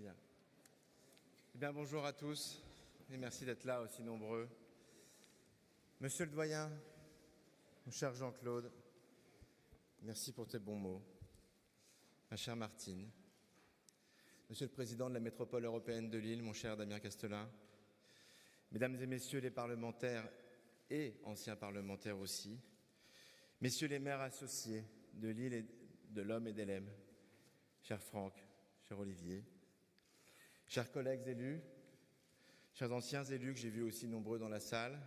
Bien. Eh bien, bonjour à tous et merci d'être là aussi nombreux. Monsieur le doyen, mon cher Jean-Claude, merci pour tes bons mots. Ma chère Martine, Monsieur le Président de la métropole européenne de Lille, mon cher Damien Castelin, Mesdames et Messieurs les parlementaires et anciens parlementaires aussi, Messieurs les maires associés de Lille et de l'Homme et d'Elem, cher Franck, cher Olivier, chers collègues élus, chers anciens élus que j'ai vus aussi nombreux dans la salle,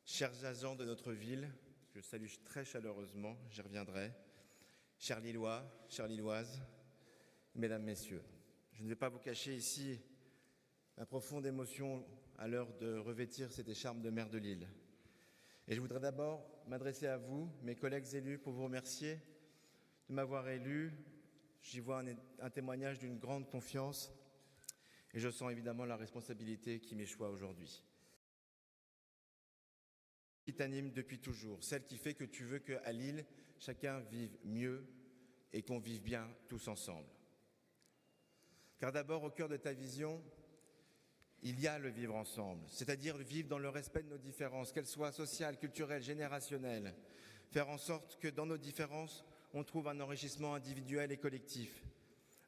chers agents de notre ville, je salue très chaleureusement, j'y reviendrai, chers Lillois, chères Lilloises, Mesdames, Messieurs, je ne vais pas vous cacher ici ma profonde émotion à l'heure de revêtir cet écharpe de maire de Lille. Et je voudrais d'abord m'adresser à vous, mes collègues élus, pour vous remercier de m'avoir élu. J'y vois un témoignage d'une grande confiance et je sens évidemment la responsabilité qui m'échoit aujourd'hui. Qui t'anime depuis toujours, celle qui fait que tu veux qu'à Lille, chacun vive mieux et qu'on vive bien tous ensemble. Car d'abord, au cœur de ta vision, il y a le vivre ensemble, c'est-à-dire le vivre dans le respect de nos différences, qu'elles soient sociales, culturelles, générationnelles. Faire en sorte que dans nos différences, on trouve un enrichissement individuel et collectif.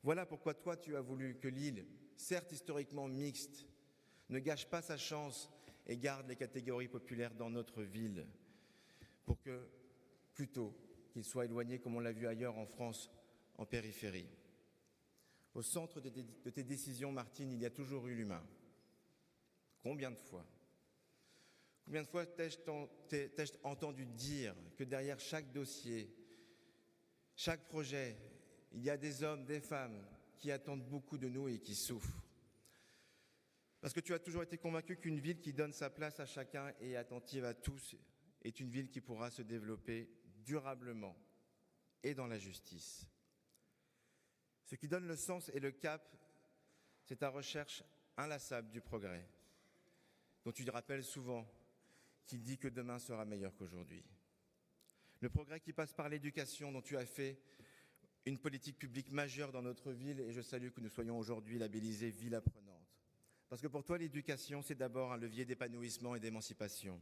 Voilà pourquoi toi, tu as voulu que Lille, certes historiquement mixte, ne gâche pas sa chance et garde les catégories populaires dans notre ville, pour que, plutôt qu'il soit éloigné, comme on l'a vu ailleurs en France, en périphérie. Au centre de tes décisions, Martine, il y a toujours eu l'humain. Combien de fois t'ai-je entendu dire que derrière chaque dossier, chaque projet, il y a des hommes, des femmes qui attendent beaucoup de nous et qui souffrent. Parce que tu as toujours été convaincu qu'une ville qui donne sa place à chacun et est attentive à tous est une ville qui pourra se développer durablement et dans la justice. Ce qui donne le sens et le cap, c'est ta recherche inlassable du progrès, dont tu te rappelles souvent qu'il dit que demain sera meilleur qu'aujourd'hui. Le progrès qui passe par l'éducation, dont tu as fait une politique publique majeure dans notre ville, et je salue que nous soyons aujourd'hui labellisés ville apprenante. Parce que pour toi, l'éducation, c'est d'abord un levier d'épanouissement et d'émancipation.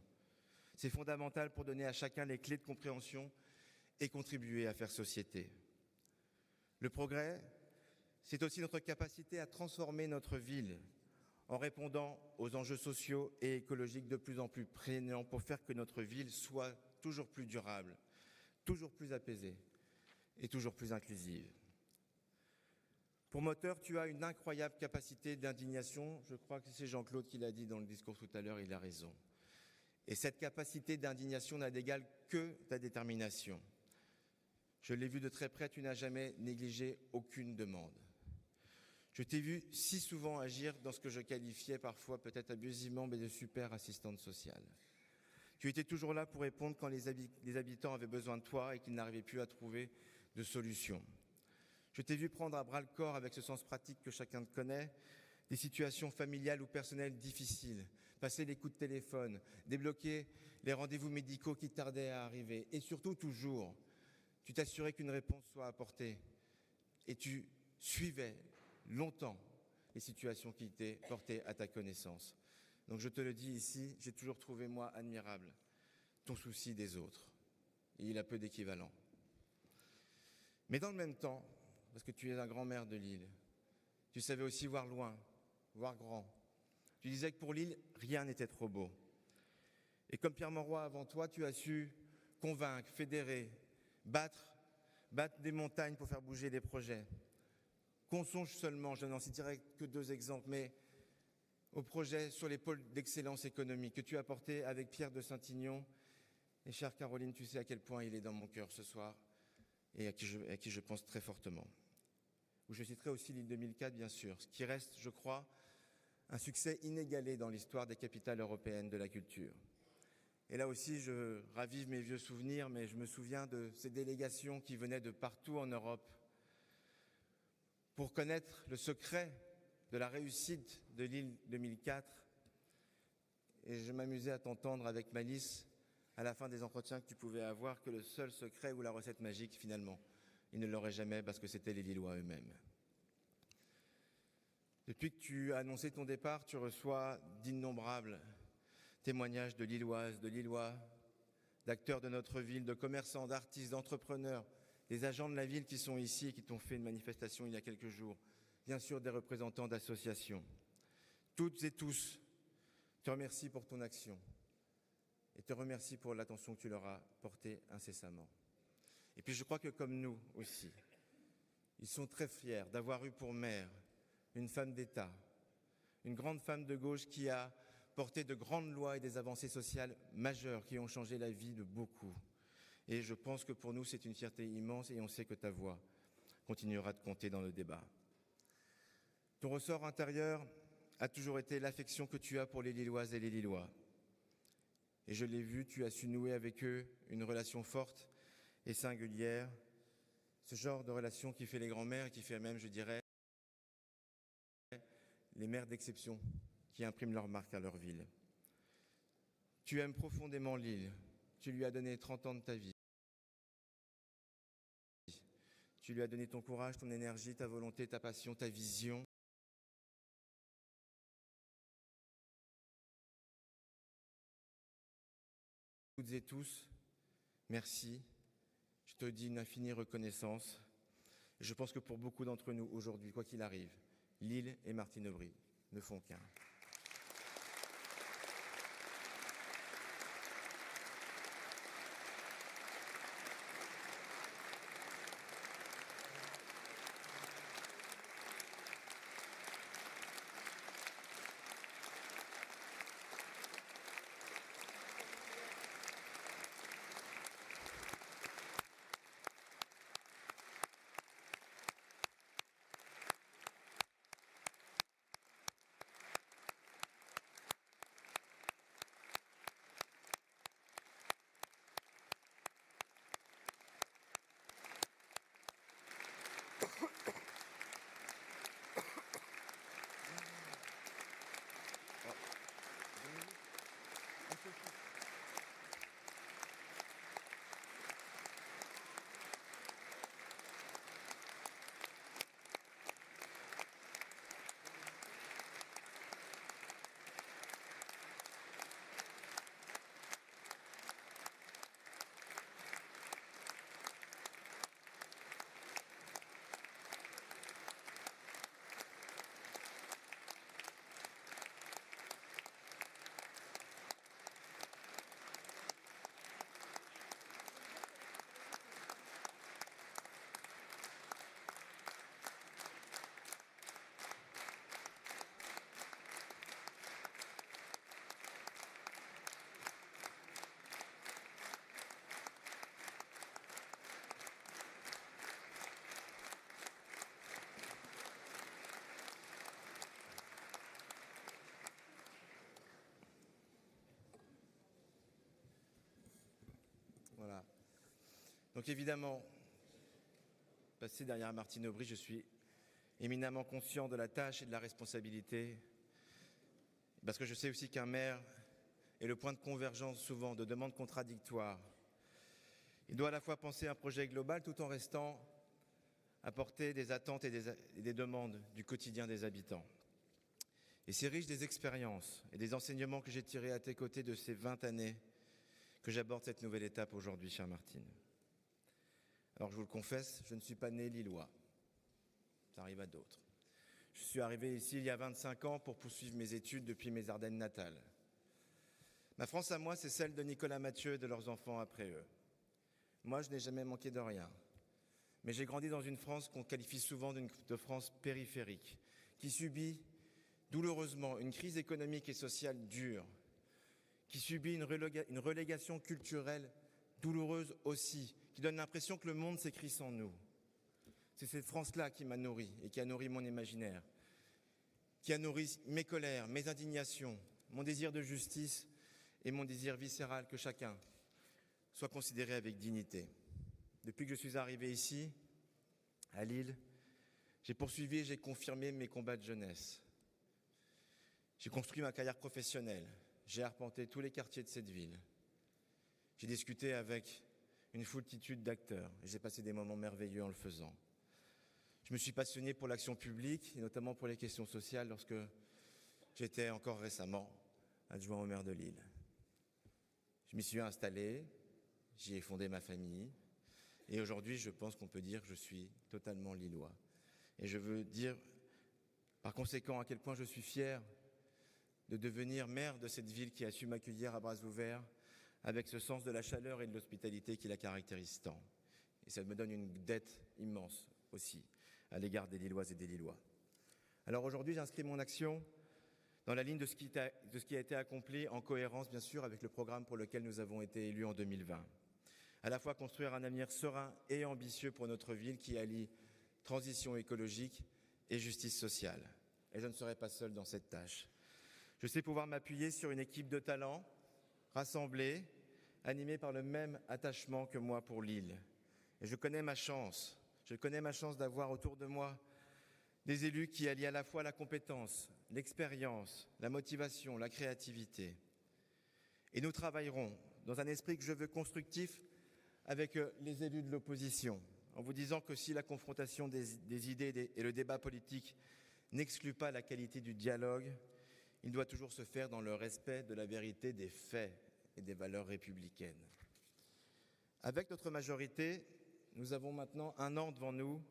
C'est fondamental pour donner à chacun les clés de compréhension et contribuer à faire société. Le progrès, c'est aussi notre capacité à transformer notre ville en répondant aux enjeux sociaux et écologiques de plus en plus prégnants pour faire que notre ville soit toujours plus durable, toujours plus apaisée et toujours plus inclusive. Pour moteur, tu as une incroyable capacité d'indignation. Je crois que c'est Jean-Claude qui l'a dit dans le discours tout à l'heure, il a raison. Et cette capacité d'indignation n'a d'égal que ta détermination. Je l'ai vu de très près, tu n'as jamais négligé aucune demande. Je t'ai vu si souvent agir dans ce que je qualifiais parfois peut-être abusivement, mais de super assistante sociale. Tu étais toujours là pour répondre quand les habitants avaient besoin de toi et qu'ils n'arrivaient plus à trouver de solution. Je t'ai vu prendre à bras le corps, avec ce sens pratique que chacun te connaît, des situations familiales ou personnelles difficiles, passer les coups de téléphone, débloquer les rendez-vous médicaux qui tardaient à arriver. Et surtout, toujours, tu t'assurais qu'une réponse soit apportée. Et tu suivais longtemps les situations qui étaient portées à ta connaissance. Donc je te le dis ici, j'ai toujours trouvé, moi, admirable ton souci des autres. Et il a peu d'équivalent. Mais dans le même temps, parce que tu es un grand maire de Lille, tu savais aussi voir loin, voir grand. Tu disais que pour Lille, rien n'était trop beau. Et comme Pierre Mauroy avant toi, tu as su convaincre, fédérer, battre des montagnes pour faire bouger les projets. Qu'on songe seulement, je n'en citerai que 2 exemples, mais au projet sur les pôles d'excellence économique que tu as porté avec Pierre de Saint-Ignon. Et chère Caroline, tu sais à quel point il est dans mon cœur ce soir et à qui je pense très fortement. Où je citerai aussi l'île 2004, bien sûr, ce qui reste, je crois, un succès inégalé dans l'histoire des capitales européennes de la culture. Et là aussi, je ravive mes vieux souvenirs, mais je me souviens de ces délégations qui venaient de partout en Europe pour connaître le secret de la réussite de l'île 2004. Et je m'amusais à t'entendre avec malice à la fin des entretiens que tu pouvais avoir, que le seul secret ou la recette magique, finalement, ils ne l'auraient jamais parce que c'était les Lillois eux-mêmes. Depuis que tu as annoncé ton départ, tu reçois d'innombrables témoignages de Lilloises, de Lillois, d'acteurs de notre ville, de commerçants, d'artistes, d'entrepreneurs, des agents de la ville qui sont ici et qui t'ont fait une manifestation il y a quelques jours. Bien sûr, des représentants d'associations. Toutes et tous te remercient pour ton action et te remercient pour l'attention que tu leur as portée incessamment. Et puis je crois que comme nous aussi, ils sont très fiers d'avoir eu pour mère une femme d'État, une grande femme de gauche qui a porté de grandes lois et des avancées sociales majeures qui ont changé la vie de beaucoup. Et je pense que pour nous, c'est une fierté immense et on sait que ta voix continuera de compter dans le débat. Ton ressort intérieur a toujours été l'affection que tu as pour les Lilloises et les Lillois. Et je l'ai vu, tu as su nouer avec eux une relation forte et singulière, ce genre de relation qui fait les grands-mères et qui fait même, je dirais, les mères d'exception qui impriment leur marque à leur ville. Tu aimes profondément Lille, tu lui as donné 30 ans de ta vie. Tu lui as donné ton courage, ton énergie, ta volonté, ta passion, ta vision. Toutes et tous, merci. Je te dis une infinie reconnaissance. Je pense que pour beaucoup d'entre nous aujourd'hui, quoi qu'il arrive, Lille et Martine Aubry ne font qu'un. Voilà. Donc évidemment, passé derrière Martine Aubry, je suis éminemment conscient de la tâche et de la responsabilité, parce que je sais aussi qu'un maire est le point de convergence souvent de demandes contradictoires. Il doit à la fois penser un projet global tout en restant à portée des attentes et des demandes du quotidien des habitants. Et c'est riche des expériences et des enseignements que j'ai tirés à tes côtés de ces 20 années que j'aborde cette nouvelle étape aujourd'hui, chère Martine. Alors je vous le confesse, je ne suis pas né lillois. Ça arrive à d'autres. Je suis arrivé ici il y a 25 ans pour poursuivre mes études depuis mes Ardennes natales. Ma France à moi, c'est celle de Nicolas Mathieu et de leurs enfants après eux. Moi, je n'ai jamais manqué de rien. Mais j'ai grandi dans une France qu'on qualifie souvent de France périphérique, qui subit douloureusement une crise économique et sociale dure, qui subit une relégation culturelle douloureuse aussi, qui donne l'impression que le monde s'écrit sans nous. C'est cette France-là qui m'a nourri et qui a nourri mon imaginaire, qui a nourri mes colères, mes indignations, mon désir de justice et mon désir viscéral que chacun soit considéré avec dignité. Depuis que je suis arrivé ici, à Lille, j'ai poursuivi et j'ai confirmé mes combats de jeunesse. J'ai construit ma carrière professionnelle. J'ai arpenté tous les quartiers de cette ville. J'ai discuté avec une foultitude d'acteurs et j'ai passé des moments merveilleux en le faisant. Je me suis passionné pour l'action publique, et notamment pour les questions sociales, lorsque j'étais encore récemment adjoint au maire de Lille. Je m'y suis installé, j'y ai fondé ma famille, et aujourd'hui, je pense qu'on peut dire que je suis totalement lillois. Et je veux dire, par conséquent, à quel point je suis fier de devenir maire de cette ville qui a su m'accueillir à bras ouverts, avec ce sens de la chaleur et de l'hospitalité qui la caractérise tant. Et ça me donne une dette immense aussi à l'égard des Lilloises et des Lillois. Alors aujourd'hui, j'inscris mon action dans la ligne de ce qui a été accompli, en cohérence bien sûr avec le programme pour lequel nous avons été élus en 2020. À la fois construire un avenir serein et ambitieux pour notre ville qui allie transition écologique et justice sociale. Et je ne serai pas seul dans cette tâche. Je sais pouvoir m'appuyer sur une équipe de talents, rassemblés, animés par le même attachement que moi pour Lille. Et je connais ma chance d'avoir autour de moi des élus qui allient à la fois la compétence, l'expérience, la motivation, la créativité. Et nous travaillerons dans un esprit que je veux constructif avec les élus de l'opposition, en vous disant que si la confrontation des idées et le débat politique n'exclut pas la qualité du dialogue, il doit toujours se faire dans le respect de la vérité des faits et des valeurs républicaines. Avec notre majorité, nous avons maintenant 1 an devant nous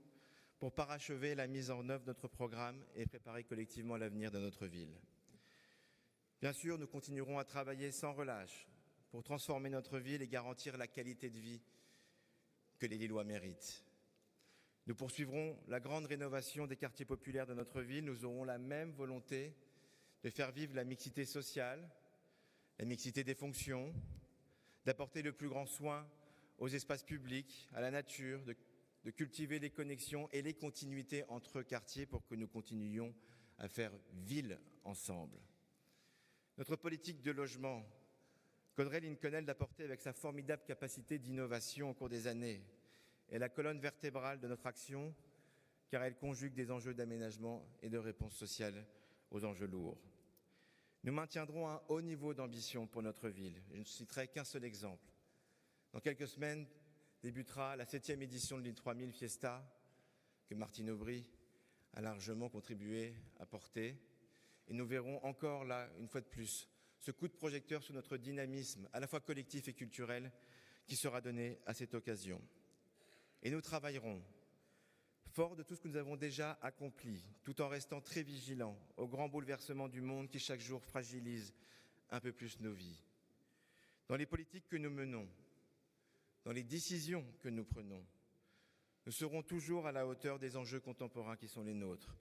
pour parachever la mise en œuvre de notre programme et préparer collectivement l'avenir de notre ville. Bien sûr, nous continuerons à travailler sans relâche pour transformer notre ville et garantir la qualité de vie que les Lillois méritent. Nous poursuivrons la grande rénovation des quartiers populaires de notre ville. Nous aurons la même volonté de faire vivre la mixité sociale, la mixité des fonctions, d'apporter le plus grand soin aux espaces publics, à la nature, de cultiver les connexions et les continuités entre quartiers pour que nous continuions à faire ville ensemble. Notre politique de logement qu'Audrey Lincolnel d'apporter avec sa formidable capacité d'innovation au cours des années est la colonne vertébrale de notre action car elle conjugue des enjeux d'aménagement et de réponse sociale aux enjeux lourds. Nous maintiendrons un haut niveau d'ambition pour notre ville. Je ne citerai qu'un seul exemple. Dans quelques semaines débutera la 7e édition de l'Île 3000 Fiesta que Martine Aubry a largement contribué à porter. Et nous verrons encore là, une fois de plus, ce coup de projecteur sur notre dynamisme, à la fois collectif et culturel, qui sera donné à cette occasion. Et nous travaillerons, forts de tout ce que nous avons déjà accompli, tout en restant très vigilants aux grands bouleversements du monde qui chaque jour fragilisent un peu plus nos vies. Dans les politiques que nous menons, dans les décisions que nous prenons, nous serons toujours à la hauteur des enjeux contemporains qui sont les nôtres,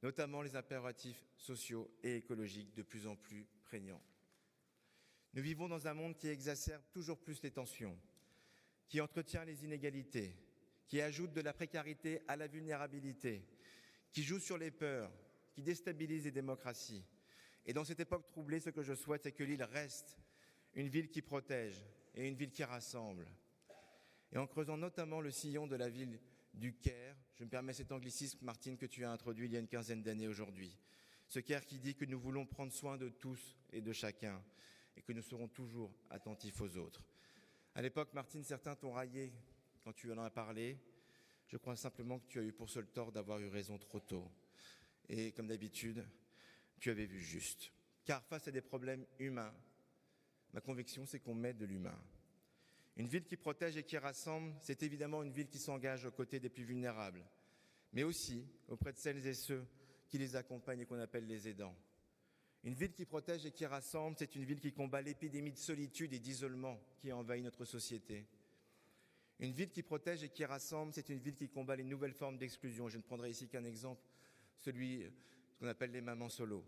notamment les impératifs sociaux et écologiques de plus en plus prégnants. Nous vivons dans un monde qui exacerbe toujours plus les tensions, qui entretient les inégalités, qui ajoute de la précarité à la vulnérabilité, qui joue sur les peurs, qui déstabilise les démocraties. Et dans cette époque troublée, ce que je souhaite, c'est que Lille reste une ville qui protège et une ville qui rassemble. Et en creusant notamment le sillon de la ville du Caire, je me permets cet anglicisme, Martine, que tu as introduit il y a une quinzaine d'années aujourd'hui. Ce Caire qui dit que nous voulons prendre soin de tous et de chacun et que nous serons toujours attentifs aux autres. À l'époque, Martine, certains t'ont raillé quand tu en as parlé. Je crois simplement que tu as eu pour seul tort d'avoir eu raison trop tôt. Et comme d'habitude, tu avais vu juste. Car face à des problèmes humains, ma conviction, c'est qu'on met de l'humain. Une ville qui protège et qui rassemble, c'est évidemment une ville qui s'engage aux côtés des plus vulnérables, mais aussi auprès de celles et ceux qui les accompagnent et qu'on appelle les aidants. Une ville qui protège et qui rassemble, c'est une ville qui combat l'épidémie de solitude et d'isolement qui envahit notre société. Une ville qui protège et qui rassemble, c'est une ville qui combat les nouvelles formes d'exclusion. Je ne prendrai ici qu'un exemple, celui qu'on appelle les mamans solo.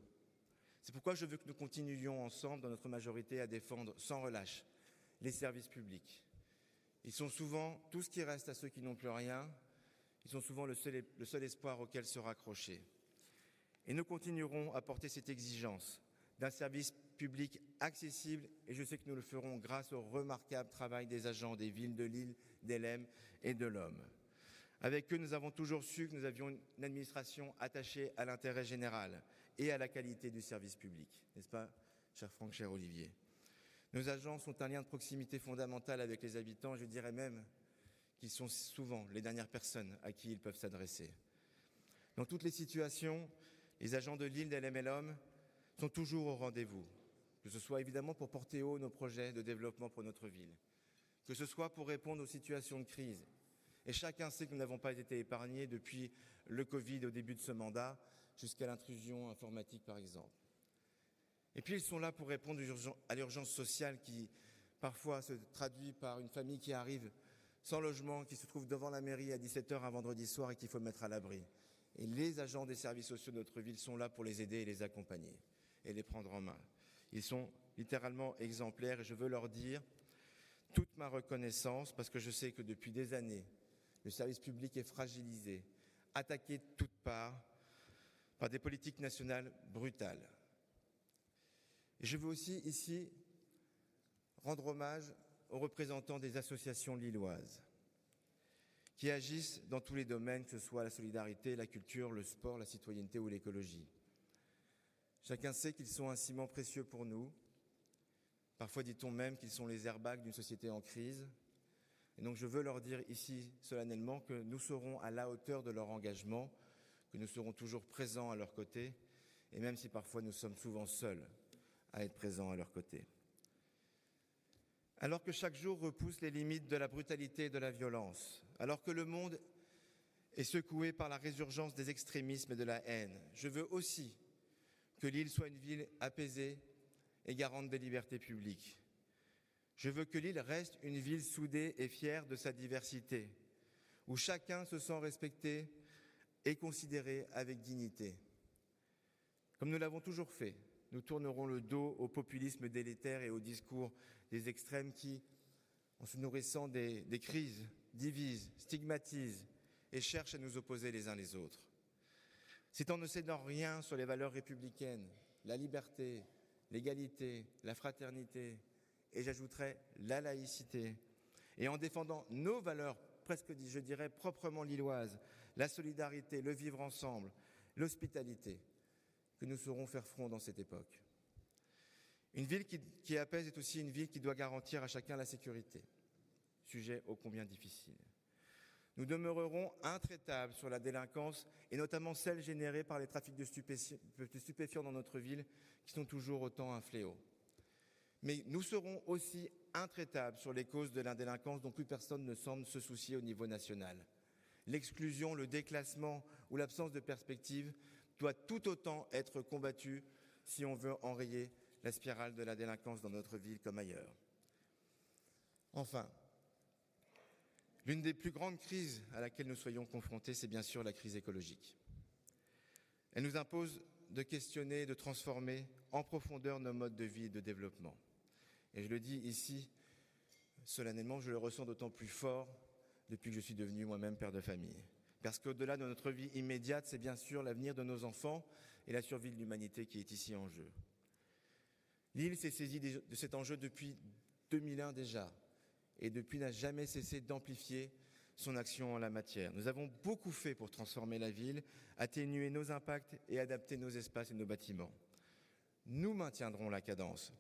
C'est pourquoi je veux que nous continuions ensemble, dans notre majorité, à défendre sans relâche les services publics. Ils sont souvent tout ce qui reste à ceux qui n'ont plus rien. Ils sont souvent le seul espoir auquel se raccrocher. Et nous continuerons à porter cette exigence d'un service public accessible, et je sais que nous le ferons grâce au remarquable travail des agents des villes de Lille, d'Hellemmes et de l'Homme. Avec eux, nous avons toujours su que nous avions une administration attachée à l'intérêt général et à la qualité du service public. N'est-ce pas, cher Franck, cher Olivier ? Nos agents sont un lien de proximité fondamental avec les habitants, je dirais même qu'ils sont souvent les dernières personnes à qui ils peuvent s'adresser. Dans toutes les situations, les agents de Lille d'LMLhomme sont toujours au rendez-vous, que ce soit évidemment pour porter haut nos projets de développement pour notre ville, que ce soit pour répondre aux situations de crise. Et chacun sait que nous n'avons pas été épargnés depuis le Covid au début de ce mandat, jusqu'à l'intrusion informatique par exemple. Et puis ils sont là pour répondre à l'urgence sociale qui parfois se traduit par une famille qui arrive sans logement, qui se trouve devant la mairie à 17h un vendredi soir et qu'il faut mettre à l'abri. Et les agents des services sociaux de notre ville sont là pour les aider et les accompagner et les prendre en main. Ils sont littéralement exemplaires et je veux leur dire toute ma reconnaissance parce que je sais que depuis des années, le service public est fragilisé, attaqué de toutes parts par des politiques nationales brutales. Et je veux aussi ici rendre hommage aux représentants des associations lilloises qui agissent dans tous les domaines, que ce soit la solidarité, la culture, le sport, la citoyenneté ou l'écologie. Chacun sait qu'ils sont un ciment précieux pour nous. Parfois dit-on même qu'ils sont les airbags d'une société en crise. Et donc je veux leur dire ici solennellement que nous serons à la hauteur de leur engagement, que nous serons toujours présents à leur côté, et même si parfois nous sommes souvent seuls à être présents à leur côté. Alors que chaque jour repousse les limites de la brutalité et de la violence, alors que le monde est secoué par la résurgence des extrémismes et de la haine, je veux aussi que Lille soit une ville apaisée et garante des libertés publiques. Je veux que Lille reste une ville soudée et fière de sa diversité, où chacun se sent respecté et considéré avec dignité. Comme nous l'avons toujours fait, nous tournerons le dos au populisme délétère et au discours des extrêmes qui, en se nourrissant des crises, divisent, stigmatisent et cherchent à nous opposer les uns les autres. C'est en ne cédant rien sur les valeurs républicaines, la liberté, l'égalité, la fraternité, et j'ajouterais la laïcité, et en défendant nos valeurs, presque je dirais proprement lilloises, la solidarité, le vivre ensemble, l'hospitalité, que nous saurons faire front dans cette époque. Une ville qui apaise est aussi une ville qui doit garantir à chacun la sécurité, sujet ô combien difficile. Nous demeurerons intraitables sur la délinquance et notamment celle générée par les trafics de stupéfiants dans notre ville qui sont toujours autant un fléau. Mais nous serons aussi intraitables sur les causes de la délinquance dont plus personne ne semble se soucier au niveau national. L'exclusion, le déclassement ou l'absence de perspective doit tout autant être combattue si on veut enrayer la spirale de la délinquance dans notre ville comme ailleurs. Enfin, l'une des plus grandes crises à laquelle nous soyons confrontés, c'est bien sûr la crise écologique. Elle nous impose de questionner, de transformer en profondeur nos modes de vie et de développement. Et je le dis ici, solennellement, je le ressens d'autant plus fort depuis que je suis devenu moi-même père de famille. Parce qu'au-delà de notre vie immédiate, c'est bien sûr l'avenir de nos enfants et la survie de l'humanité qui est ici en jeu. Lille s'est saisie de cet enjeu depuis 2001 déjà, et depuis n'a jamais cessé d'amplifier son action en la matière. Nous avons beaucoup fait pour transformer la ville, atténuer nos impacts et adapter nos espaces et nos bâtiments. Nous maintiendrons la cadence.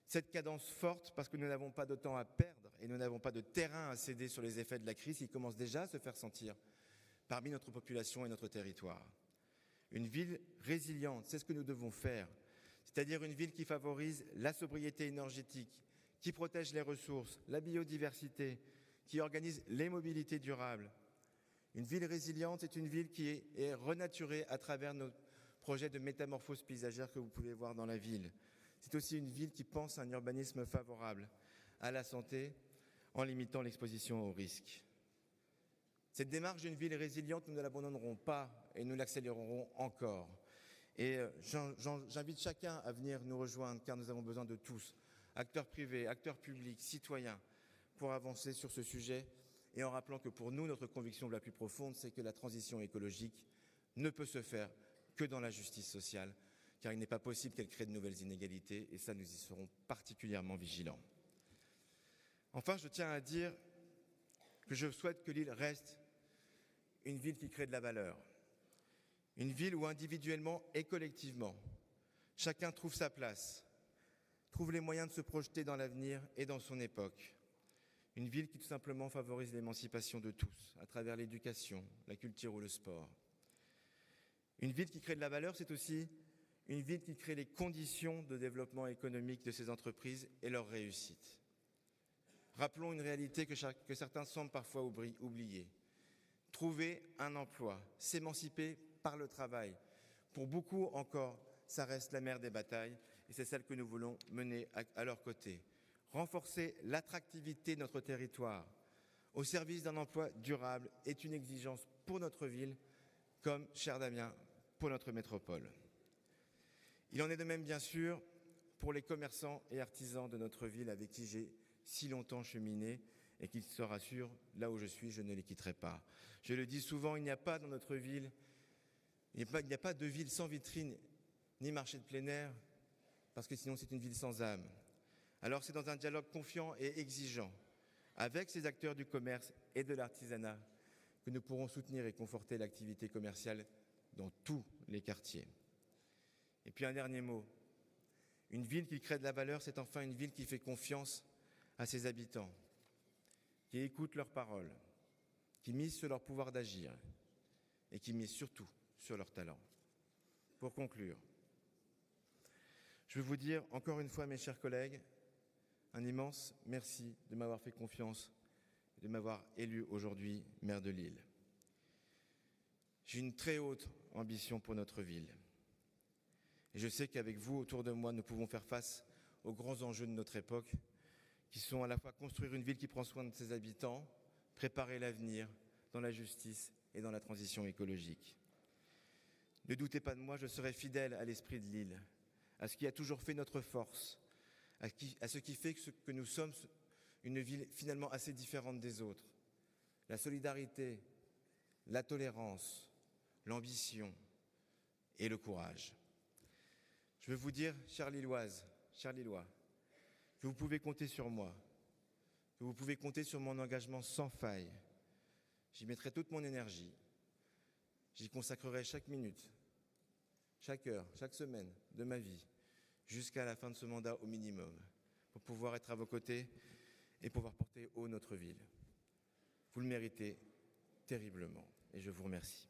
Cette cadence forte parce que nous n'avons pas de temps à perdre et nous n'avons pas de terrain à céder sur les effets de la crise qui commence déjà à se faire sentir parmi notre population et notre territoire. Une ville résiliente, c'est ce que nous devons faire, c'est-à-dire une ville qui favorise la sobriété énergétique, qui protège les ressources, la biodiversité, qui organise les mobilités durables. Une ville résiliente est une ville qui est renaturée à travers nos projets de métamorphose paysagère que vous pouvez voir dans la ville. C'est aussi une ville qui pense à un urbanisme favorable à la santé en limitant l'exposition aux risques. Cette démarche d'une ville résiliente, nous ne l'abandonnerons pas et nous l'accélérerons encore. Et j'invite chacun à venir nous rejoindre car nous avons besoin de tous, acteurs privés, acteurs publics, citoyens, pour avancer sur ce sujet et en rappelant que pour nous, notre conviction la plus profonde, c'est que la transition écologique ne peut se faire que dans la justice sociale, car il n'est pas possible qu'elle crée de nouvelles inégalités et ça, nous y serons particulièrement vigilants. Enfin, je tiens à dire que je souhaite que Lille reste une ville qui crée de la valeur, une ville où individuellement et collectivement, chacun trouve sa place, trouve les moyens de se projeter dans l'avenir et dans son époque. Une ville qui tout simplement favorise l'émancipation de tous à travers l'éducation, la culture ou le sport. Une ville qui crée de la valeur, c'est aussi une ville qui crée les conditions de développement économique de ces entreprises et leur réussite. Rappelons une réalité que certains semblent parfois oublier. Trouver un emploi, s'émanciper par le travail, pour beaucoup encore, ça reste la mère des batailles et c'est celle que nous voulons mener à leur côté. Renforcer l'attractivité de notre territoire au service d'un emploi durable est une exigence pour notre ville, comme, cher Damien, pour notre métropole. Il en est de même, bien sûr, pour les commerçants et artisans de notre ville avec qui j'ai si longtemps cheminé et qui se rassurent, là où je suis, je ne les quitterai pas. Je le dis souvent, il n'y a pas dans notre ville, il n'y a pas de ville sans vitrine ni marché de plein air, parce que sinon c'est une ville sans âme. Alors c'est dans un dialogue confiant et exigeant avec ces acteurs du commerce et de l'artisanat que nous pourrons soutenir et conforter l'activité commerciale dans tous les quartiers. Et puis un dernier mot. Une ville qui crée de la valeur, c'est enfin une ville qui fait confiance à ses habitants, qui écoute leurs paroles, qui mise sur leur pouvoir d'agir et qui mise surtout sur leur talent. Pour conclure, je veux vous dire encore une fois, mes chers collègues, un immense merci de m'avoir fait confiance et de m'avoir élu aujourd'hui maire de Lille. J'ai une très haute ambition pour notre ville. Et je sais qu'avec vous, autour de moi, nous pouvons faire face aux grands enjeux de notre époque, qui sont à la fois construire une ville qui prend soin de ses habitants, préparer l'avenir dans la justice et dans la transition écologique. Ne doutez pas de moi, je serai fidèle à l'esprit de Lille, à ce qui a toujours fait notre force, à ce qui fait que nous sommes une ville finalement assez différente des autres. La solidarité, la tolérance, l'ambition et le courage. Je veux vous dire, chères Lilloises, chers Lillois, que vous pouvez compter sur moi, que vous pouvez compter sur mon engagement sans faille. J'y mettrai toute mon énergie. J'y consacrerai chaque minute, chaque heure, chaque semaine de ma vie, jusqu'à la fin de ce mandat au minimum, pour pouvoir être à vos côtés et pouvoir porter haut notre ville. Vous le méritez terriblement et je vous remercie.